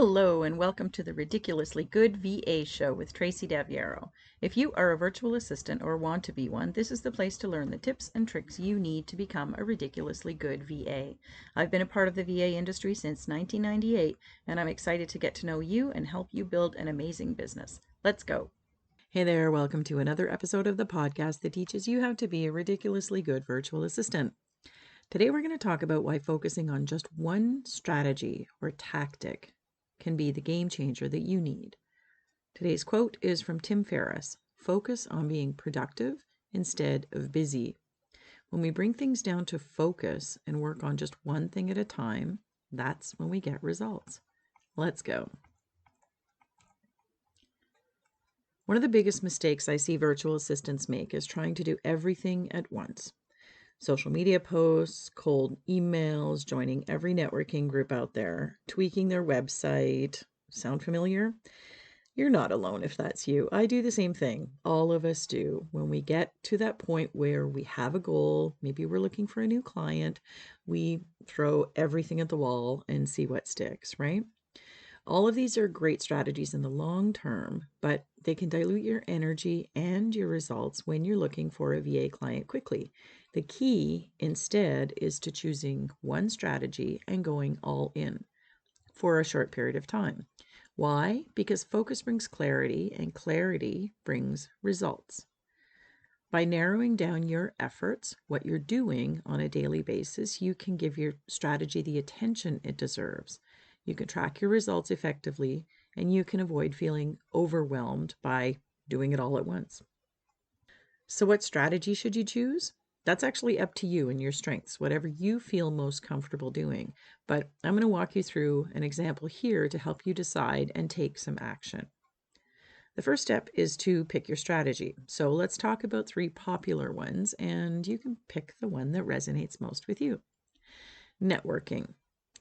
Hello and welcome to the Ridiculously Good VA Show with Tracy Daviero. If you are a virtual assistant or want to be one, this is the place to learn the tips and tricks you need to become a ridiculously good VA. I've been a part of the VA industry since 1998, and I'm excited to get to know you and help you build an amazing business. Let's go. Hey there, welcome to another episode of the podcast that teaches you how to be a ridiculously good virtual assistant. Today we're going to talk about why focusing on just one strategy or tactic can be the game changer that you need. Today's quote is from Tim Ferriss: "Focus on being productive instead of busy." When we bring things down to focus and work on just one thing at a time, that's when we get results. Let's go. One of the biggest mistakes I see virtual assistants make is trying to do everything at once. Social media posts, cold emails, joining every networking group out there, tweaking their website. Sound familiar? You're not alone if that's you. I do the same thing. All of us do. When we get to that point where we have a goal, maybe we're looking for a new client, we throw everything at the wall and see what sticks, right? All of these are great strategies in the long term, but they can dilute your energy and your results when you're looking for a VA client quickly. The key, instead, is to choosing one strategy and going all in for a short period of time. Why? Because focus brings clarity, and clarity brings results. By narrowing down your efforts, what you're doing on a daily basis, you can give your strategy the attention it deserves. You can track your results effectively, and you can avoid feeling overwhelmed by doing it all at once. So what strategy should you choose? That's actually up to you and your strengths, whatever you feel most comfortable doing. But I'm going to walk you through an example here to help you decide and take some action. The first step is to pick your strategy. So let's talk about 3 popular ones, and you can pick the one that resonates most with you. Networking.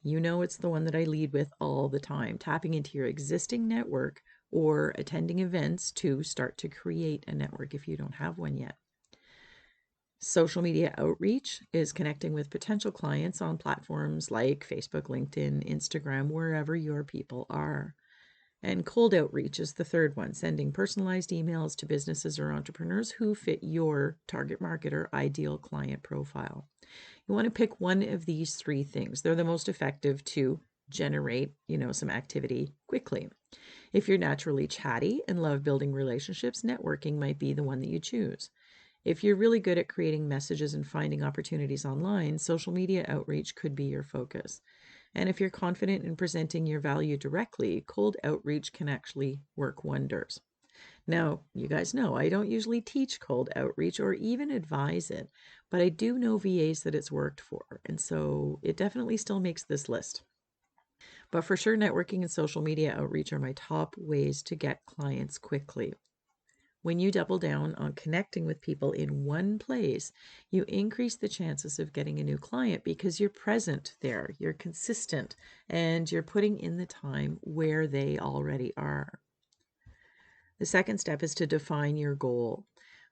You know it's the one that I lead with all the time, tapping into your existing network or attending events to start to create a network if you don't have one yet. Social media outreach is connecting with potential clients on platforms like Facebook, LinkedIn, Instagram, wherever your people are. And cold outreach is the third one, sending personalized emails to businesses or entrepreneurs who fit your target market or ideal client profile. You want to pick one of these 3 things. They're the most effective to generate, some activity quickly. If you're naturally chatty and love building relationships, networking might be the one that you choose. If you're really good at creating messages and finding opportunities online, social media outreach could be your focus. And if you're confident in presenting your value directly, cold outreach can actually work wonders. Now, you guys know I don't usually teach cold outreach or even advise it, but I do know VAs that it's worked for, and so it definitely still makes this list. But for sure, networking and social media outreach are my top ways to get clients quickly. When you double down on connecting with people in one place, you increase the chances of getting a new client because you're present there, you're consistent, and you're putting in the time where they already are. The second step is to define your goal.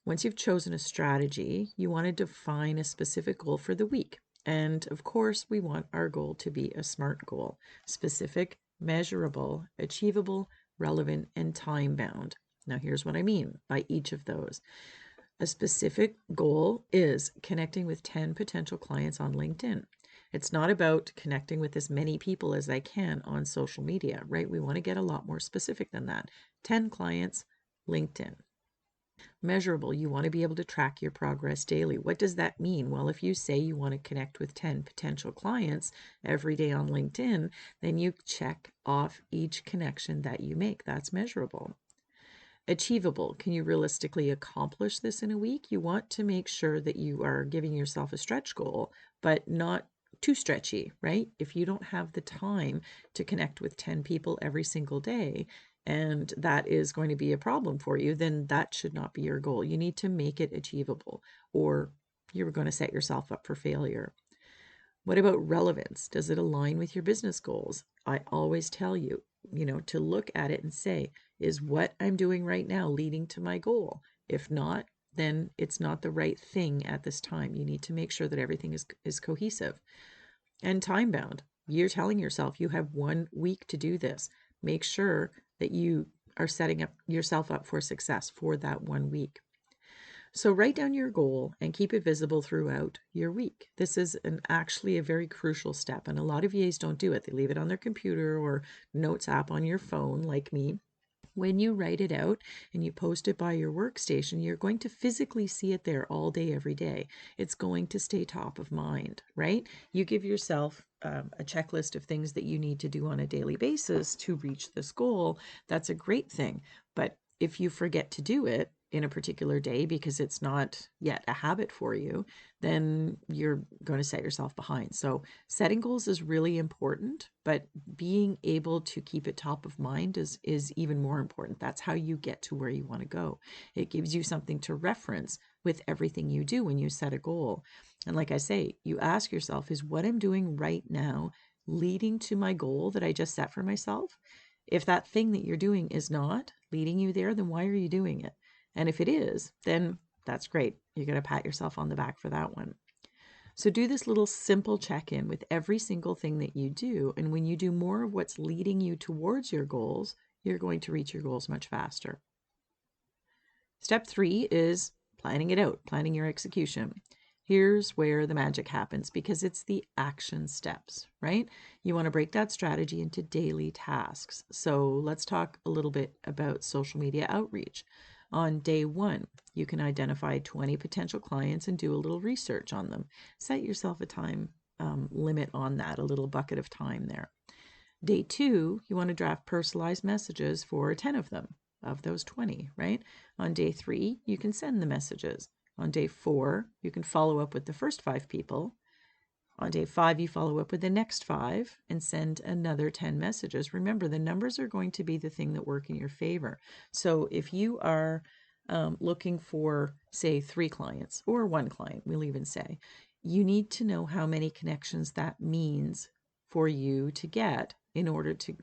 Once you've chosen a strategy, you want to define a specific goal for the week. And of course, we want our goal to be a SMART goal: specific, measurable, achievable, relevant, and time-bound. Now, here's what I mean by each of those. A specific goal is connecting with 10 potential clients on LinkedIn. It's not about connecting with as many people as I can on social media, right? We want to get a lot more specific than that. 10 clients, LinkedIn. Measurable, you want to be able to track your progress daily. What does that mean? Well, if you say you want to connect with 10 potential clients every day on LinkedIn, then you check off each connection that you make. That's measurable. Achievable, can you realistically accomplish this in a week? You want to make sure that you are giving yourself a stretch goal, but not too stretchy, right? If you don't have the time to connect with 10 people every single day, and that is going to be a problem for you, then that should not be your goal. You need to make it achievable, or you're going to set yourself up for failure. What about relevance? Does it align with your business goals? I always tell you, to look at it and say, is what I'm doing right now leading to my goal? If not, then it's not the right thing at this time. You need to make sure that everything is cohesive and time bound. you're telling yourself you have 1 week to do this. Make sure that you are setting up yourself up for success for that 1 week. So write down your goal and keep it visible throughout your week. This is actually a very crucial step, and a lot of VAs don't do it. They leave it on their computer or notes app on your phone, like me. When you write it out and you post it by your workstation, you're going to physically see it there all day, every day. It's going to stay top of mind, right? You give yourself a checklist of things that you need to do on a daily basis to reach this goal. That's a great thing. But if you forget to do it in a particular day because it's not yet a habit for you, then you're going to set yourself behind. So setting goals is really important, but being able to keep it top of mind is even more important. That's how you get to where you want to go. It gives you something to reference with everything you do when you set a goal. And like I say, you ask yourself, is what I'm doing right now leading to my goal that I just set for myself? If that thing that you're doing is not leading you there, then why are you doing it? And if it is, then that's great. You're going to pat yourself on the back for that one. So do this little simple check-in with every single thing that you do. And when you do more of what's leading you towards your goals, you're going to reach your goals much faster. Step 3 is planning it out, planning your execution. Here's where the magic happens because it's the action steps, right? You want to break that strategy into daily tasks. So let's talk a little bit about social media outreach. On day 1, you can identify 20 potential clients and do a little research on them. Set yourself a time limit on that, a little bucket of time there. Day 2, you want to draft personalized messages for 10 of them, of those 20, right? On day 3, you can send the messages. On day 4, you can follow up with the first 5 people. On day 5, you follow up with the next 5 and send another 10 messages. Remember, the numbers are going to be the thing that work in your favor. So if you are looking for, say, 3 clients or 1 client, we'll even say, you need to know how many connections that means for you to get in order to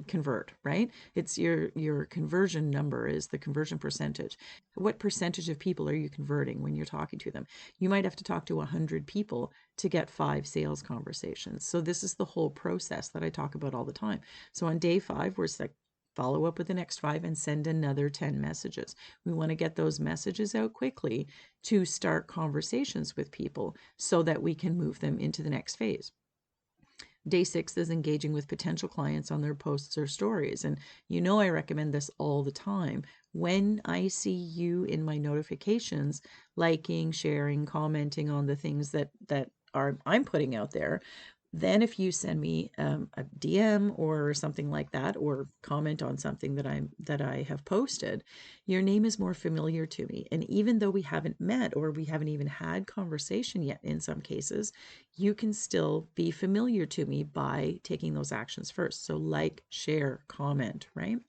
convert, right? It's your conversion number is the conversion percentage. What percentage of people are you converting when you're talking to them? You might have to talk to 100 people to get 5 sales conversations. So this is the whole process that I talk about all the time. So on day 5, we're like, follow up with the next 5 and send another 10 messages. We want to get those messages out quickly to start conversations with people so that we can move them into the next phase. Day 6 is engaging with potential clients on their posts or stories. And you know I recommend this all the time. When I see you in my notifications, liking, sharing, commenting on the things that I'm putting out there, then if you send me a DM or something like that, or comment on something that I have posted, your name is more familiar to me. And even though we haven't met or we haven't even had conversation yet in some cases, you can still be familiar to me by taking those actions first. So like, share, comment, right?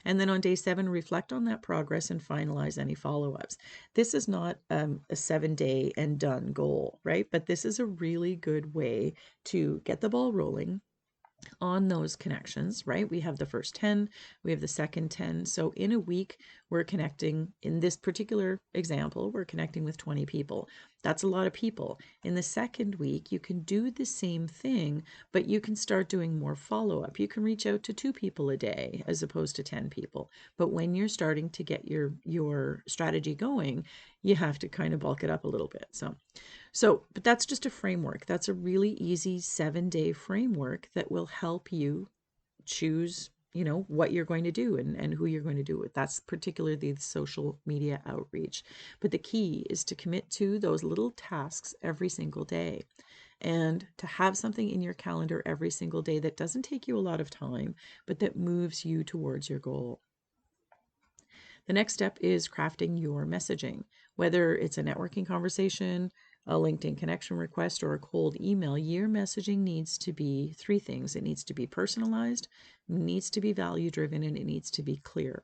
And then on day 7, reflect on that progress and finalize any follow-ups. This is not a 7-day and done goal, right? But this is a really good way to get the ball rolling on those connections, right? We have the first 10, we have the second 10. So in a week, we're connecting, in this particular example, we're connecting with 20 people. That's a lot of people. In the second week, you can do the same thing, but you can start doing more follow-up. You can reach out to 2 people a day as opposed to 10 people. But when you're starting to get your strategy going, you have to kind of bulk it up a little bit. But that's just a framework. That's a really easy 7-day framework that will help you choose, what you're going to do and who you're going to do it with. That's particularly the social media outreach. But the key is to commit to those little tasks every single day and to have something in your calendar every single day that doesn't take you a lot of time, but that moves you towards your goal. The next step is crafting your messaging. Whether it's a networking conversation, a LinkedIn connection request, or a cold email, your messaging needs to be 3 things. It needs to be personalized, needs to be value-driven, and it needs to be clear.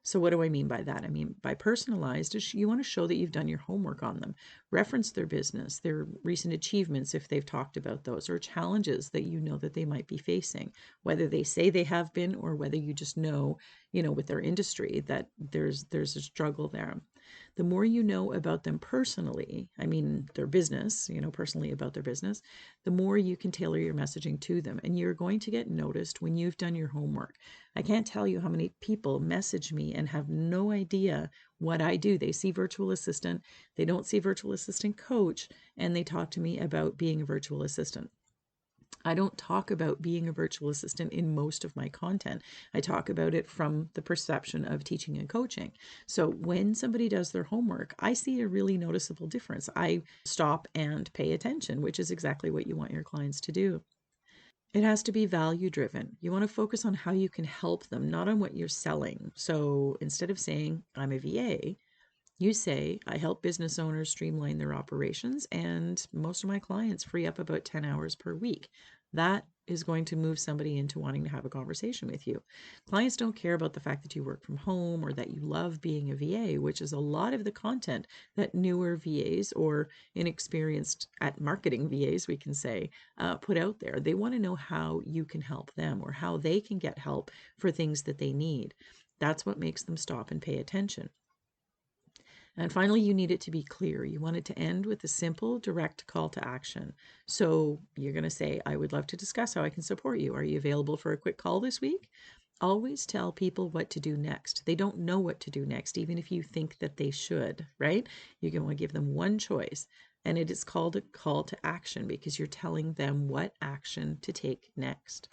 So what do I mean by that? I mean, by personalized, you want to show that you've done your homework on them. Reference their business, their recent achievements if they've talked about those, or challenges that you know that they might be facing, whether they say they have been or whether you just know, with their industry that there's a struggle there. The more you know about them personally, I mean their business, personally about their business, the more you can tailor your messaging to them. And you're going to get noticed when you've done your homework. I can't tell you how many people message me and have no idea what I do. They see virtual assistant, they don't see virtual assistant coach, and they talk to me about being a virtual assistant. I don't talk about being a virtual assistant in most of my content. I talk about it from the perception of teaching and coaching. So when somebody does their homework, I see a really noticeable difference. I stop and pay attention, which is exactly what you want your clients to do. It has to be value driven. You want to focus on how you can help them, not on what you're selling. So instead of saying, I'm a VA, you say, I help business owners streamline their operations, and most of my clients free up about 10 hours per week. That is going to move somebody into wanting to have a conversation with you. Clients don't care about the fact that you work from home or that you love being a VA, which is a lot of the content that newer VAs or inexperienced at marketing VAs, we can say, put out there. They want to know how you can help them or how they can get help for things that they need. That's what makes them stop and pay attention. And finally, you need it to be clear. You want it to end with a simple, direct call to action. So you're going to say, I would love to discuss how I can support you. Are you available for a quick call this week? Always tell people what to do next. They don't know what to do next, even if you think that they should, right? You're going to give them one choice. And it is called a call to action because you're telling them what action to take next.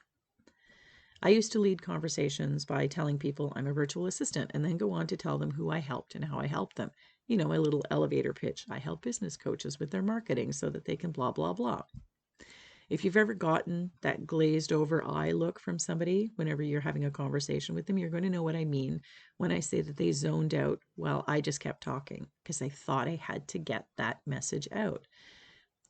I used to lead conversations by telling people I'm a virtual assistant and then go on to tell them who I helped and how I helped them. My little elevator pitch. I help business coaches with their marketing so that they can blah, blah, blah. If you've ever gotten that glazed over eye look from somebody whenever you're having a conversation with them, you're going to know what I mean when I say that they zoned out while I just kept talking because I thought I had to get that message out.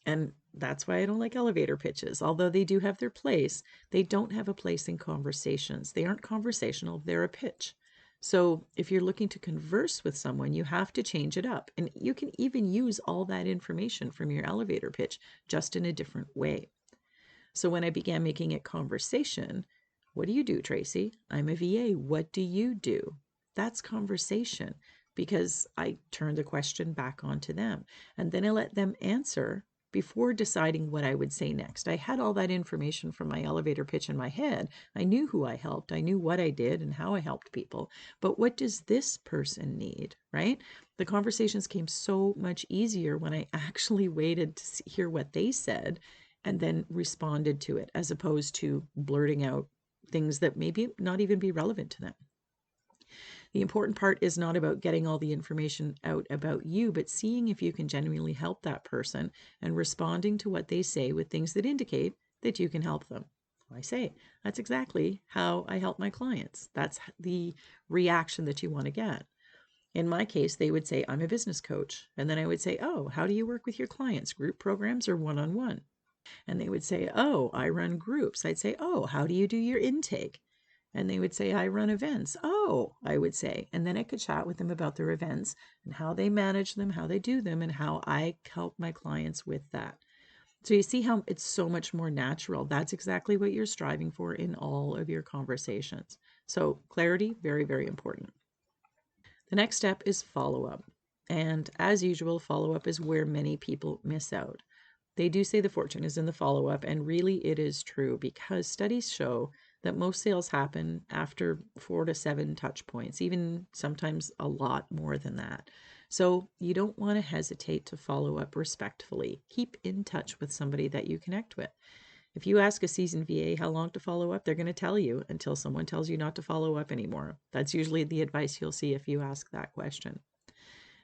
And that's why I don't like elevator pitches. Although they do have their place, they don't have a place in conversations. They aren't conversational, they're a pitch. So if you're looking to converse with someone, you have to change it up. And you can even use all that information from your elevator pitch, just in a different way. So when I began making it conversation, what do you do, Tracy? I'm a VA. What do you do? That's conversation because I turn the question back onto them. And then I let them answer before deciding what I would say next. I had all that information from my elevator pitch in my head. I knew who I helped. I knew what I did and how I helped people. But what does this person need, right? The conversations came so much easier when I actually waited to hear what they said and then responded to it, as opposed to blurting out things that maybe not even be relevant to them. The important part is not about getting all the information out about you, but seeing if you can genuinely help that person and responding to what they say with things that indicate that you can help them. I say, that's exactly how I help my clients. That's the reaction that you want to get. In my case, they would say, I'm a business coach. And then I would say, oh, how do you work with your clients? Group programs or one-on-one? And they would say, oh, I run groups. I'd say, oh, how do you do your intake? And they would say, I run events. Oh, I would say. And then I could chat with them about their events and how they manage them, how they do them, and how I help my clients with that. So you see how it's so much more natural. That's exactly what you're striving for in all of your conversations. So clarity, very, very important. The next step is follow-up. And as usual, follow-up is where many people miss out. They do say the fortune is in the follow-up, and really it is true because studies show that most sales happen after 4 to 7 touch points, even sometimes a lot more than that. So you don't want to hesitate to follow up respectfully. Keep in touch with somebody that you connect with. If you ask a seasoned VA how long to follow up, they're going to tell you until someone tells you not to follow up anymore. That's usually the advice you'll see if you ask that question.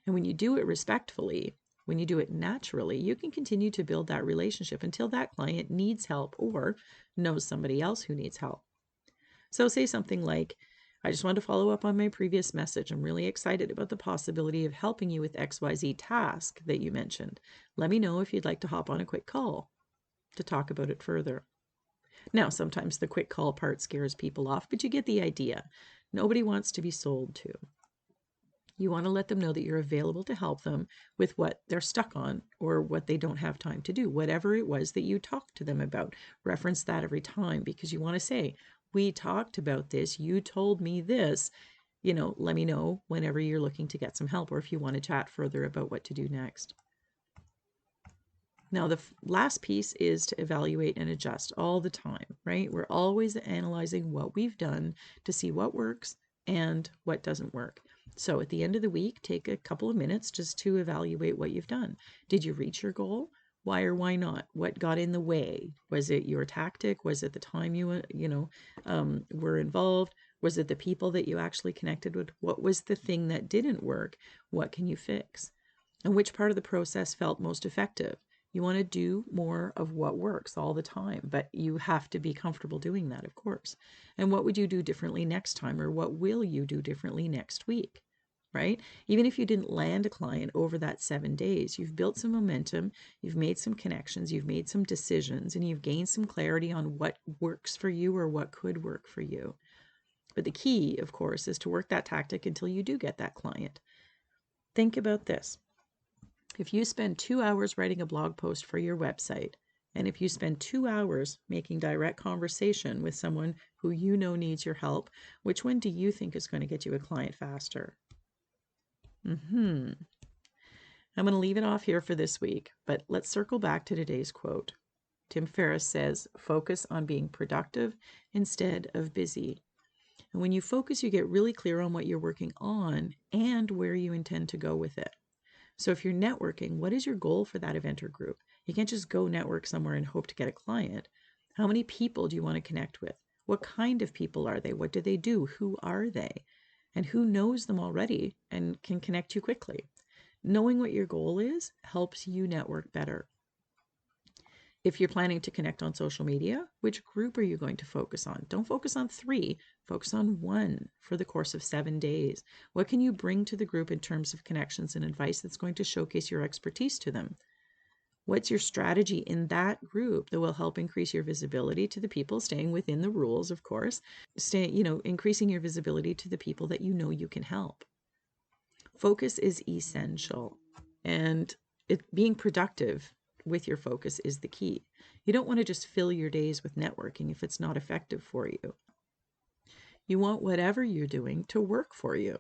And when you do it respectfully, when you do it naturally, you can continue to build that relationship until that client needs help or knows somebody else who needs help. So say something like, I just want to follow up on my previous message. I'm really excited about the possibility of helping you with XYZ task that you mentioned. Let me know if you'd like to hop on a quick call to talk about it further. Now, sometimes the quick call part scares people off, but you get the idea. Nobody wants to be sold to. You want to let them know that you're available to help them with what they're stuck on or what they don't have time to do. Whatever it was that you talked to them about, reference that every time because you want to say, we talked about this, you told me this, let me know whenever you're looking to get some help or if you want to chat further about what to do next. Now, the last piece is to evaluate and adjust all the time, right? We're always analyzing what we've done to see what works and what doesn't work. So at the end of the week, take a couple of minutes just to evaluate what you've done. Did you reach your goal? Why or why not? What got in the way? Was it your tactic? Was it the time you were involved? Was it the people that you actually connected with? What was the thing that didn't work? What can you fix? And which part of the process felt most effective? You want to do more of what works all the time, but you have to be comfortable doing that, of course. And what would you do differently next time, or what will you do differently next week, right? Even if you didn't land a client over that 7 days, you've built some momentum, you've made some connections, you've made some decisions, and you've gained some clarity on what works for you or what could work for you. But the key, of course, is to work that tactic until you do get that client. Think about this. If you spend 2 hours writing a blog post for your website, and if you spend 2 hours making direct conversation with someone who you know needs your help, which one do you think is going to get you a client faster? I'm going to leave it off here for this week, but let's circle back to today's quote. Tim Ferriss says, focus on being productive instead of busy. And when you focus, you get really clear on what you're working on and where you intend to go with it. So if you're networking, what is your goal for that event or group? You can't just go network somewhere and hope to get a client. How many people do you want to connect with? What kind of people are they? What do they do? Who are they? And who knows them already and can connect you quickly? Knowing what your goal is helps you network better. If you're planning to connect on social media, which group are you going to focus on? Don't focus on 3, focus on 1 for the course of 7 days. What can you bring to the group in terms of connections and advice that's going to showcase your expertise to them? What's your strategy in that group that will help increase your visibility to the people, staying within the rules, of course, increasing your visibility to the people that you know you can help? Focus is essential, and being productive with your focus is the key. You don't want to just fill your days with networking if it's not effective for you. You want whatever you're doing to work for you,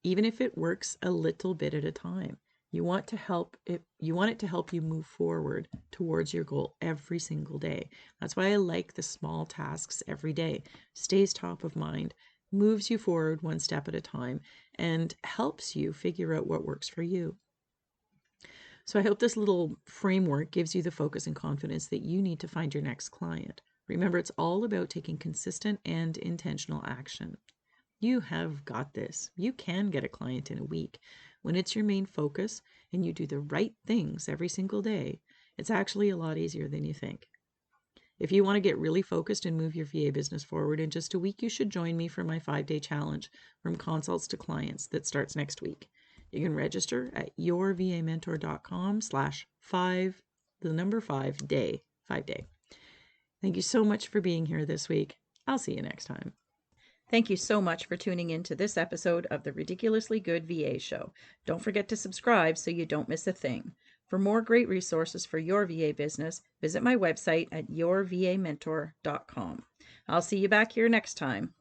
even if it works a little bit at a time. You want it to help you move forward towards your goal every single day. That's why I like the small tasks every day. Stays top of mind, moves you forward one step at a time, and helps you figure out what works for you. So I hope this little framework gives you the focus and confidence that you need to find your next client. Remember, it's all about taking consistent and intentional action. You have got this. You can get a client in a week. When it's your main focus and you do the right things every single day, it's actually a lot easier than you think. If you want to get really focused and move your VA business forward in just a week, you should join me for my 5-day challenge, From Consults to Clients, that starts next week. You can register at yourvamentor.com/5day. Thank you so much for being here this week. I'll see you next time. Thank you so much for tuning in to this episode of the Ridiculously Good VA Show. Don't forget to subscribe so you don't miss a thing. For more great resources for your VA business, visit my website at yourvamentor.com. I'll see you back here next time.